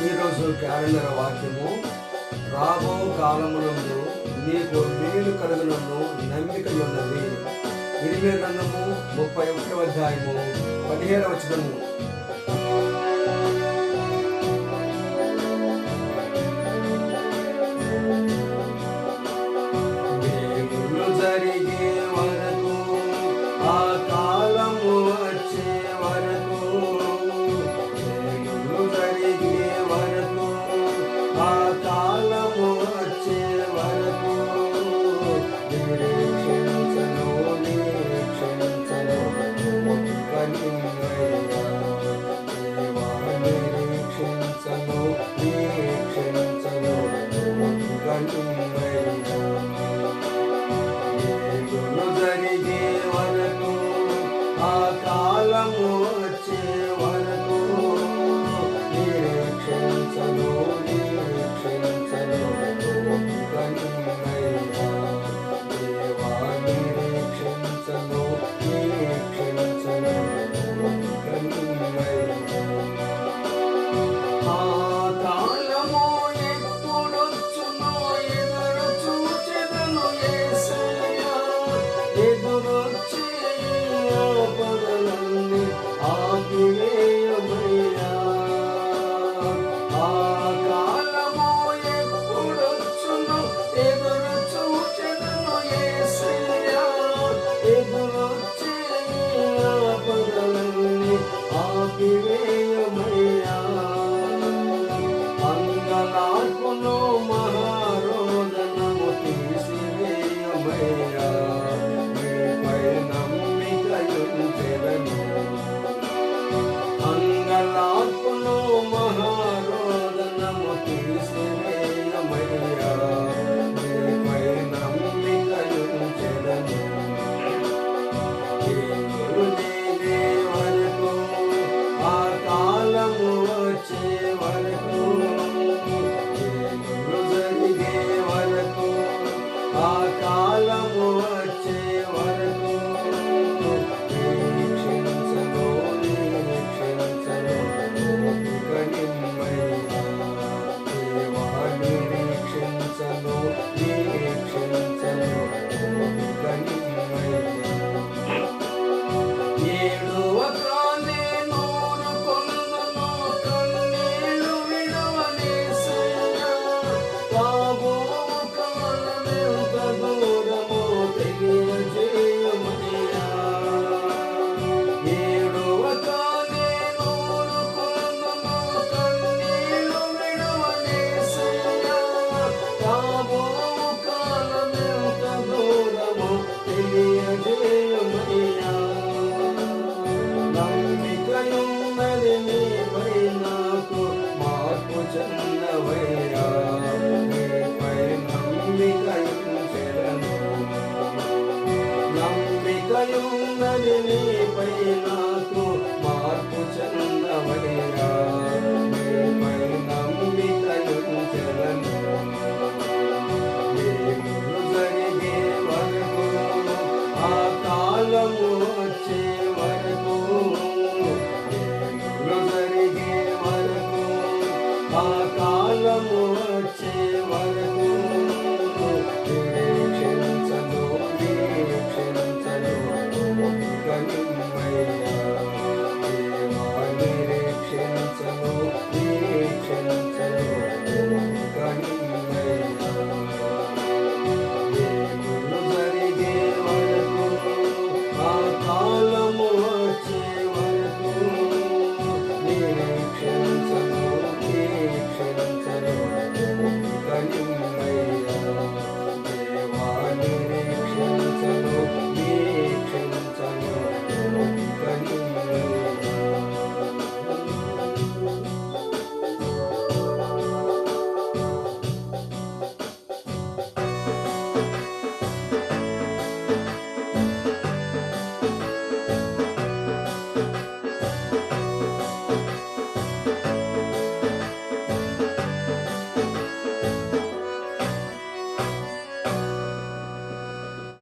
ఈరోజు క్యాలెండర్ వాక్యము, రాబో కాలమునందు నీకు మేలు కలుగునను నమ్మికయున్నది. ఇరిమియా గ్రంథము 31వ అధ్యాయము 17వ వచనము. మేలులు జరిగే వరకు, ఆ కాలము వచ్చే వరకు, మేలులు జరిగే వరకు, ఆ కాలము వచ్చే వరకు నిరీక్షించను కనిమయ్యా. దేవా నిరీక్షించను కనిమయ్యా. మేలులు జరిగే వరకు, ఆ కాలము వచ్చే వరకు నిరీక్షించను కనిమయ్యా. దేవా నిరీక్షించను కనిమయ్యా. ఆ కాలము ఎప్పుడొచ్చునో ఎదురు చూచెదను యేసయ్యా. ఎదురొచ్చే ఆపదలన్నీ ఆపివేయమయ్యా. ఆ కాలము ఎప్పుడొచ్చునో ఎదురు చూచెదను యేసయ్యా. ఎదురొచ్చే ఆపదలన్నీ ఆపివేయమయ్యా. అంగలార్పును మహారోదనము తీసివేయమయ్యా. నీపై నమ్మికయుంచెదను. అంగలార్పును మహారోదనము తీసివేయమయ్యా. నీపై నమ్మికయుంచెదను. దేవుడు నీవే వరకు, ఆ కాలము వచ్చే వరకు, మేలులు జరిగే వరకు, ఆ కాలము వచ్చే వరకు నిరీక్షించను కనిమయ్యా. దేవా నిరీక్షించను కనిమయ్యా. ఏడువక నేను ఊరుకొందును, కన్నీళ్లు విడువనేసయ్యా. రాబో కాలమెంత దూరమో తెలియజేయమయ్యా. ఏడువక నేను ఊరుకొందును, కన్నీళ్లు విడువనేసయ్యా. రాబో కాలమెంత దూరమో తెలియజేయమయ్యా. నమ్మికయున్నది నీపై నాకు, మార్పు చెందవయ్యా. నీపై నమ్మికయుంచెదను. నమ్మికయున్నది నీపై నాకు,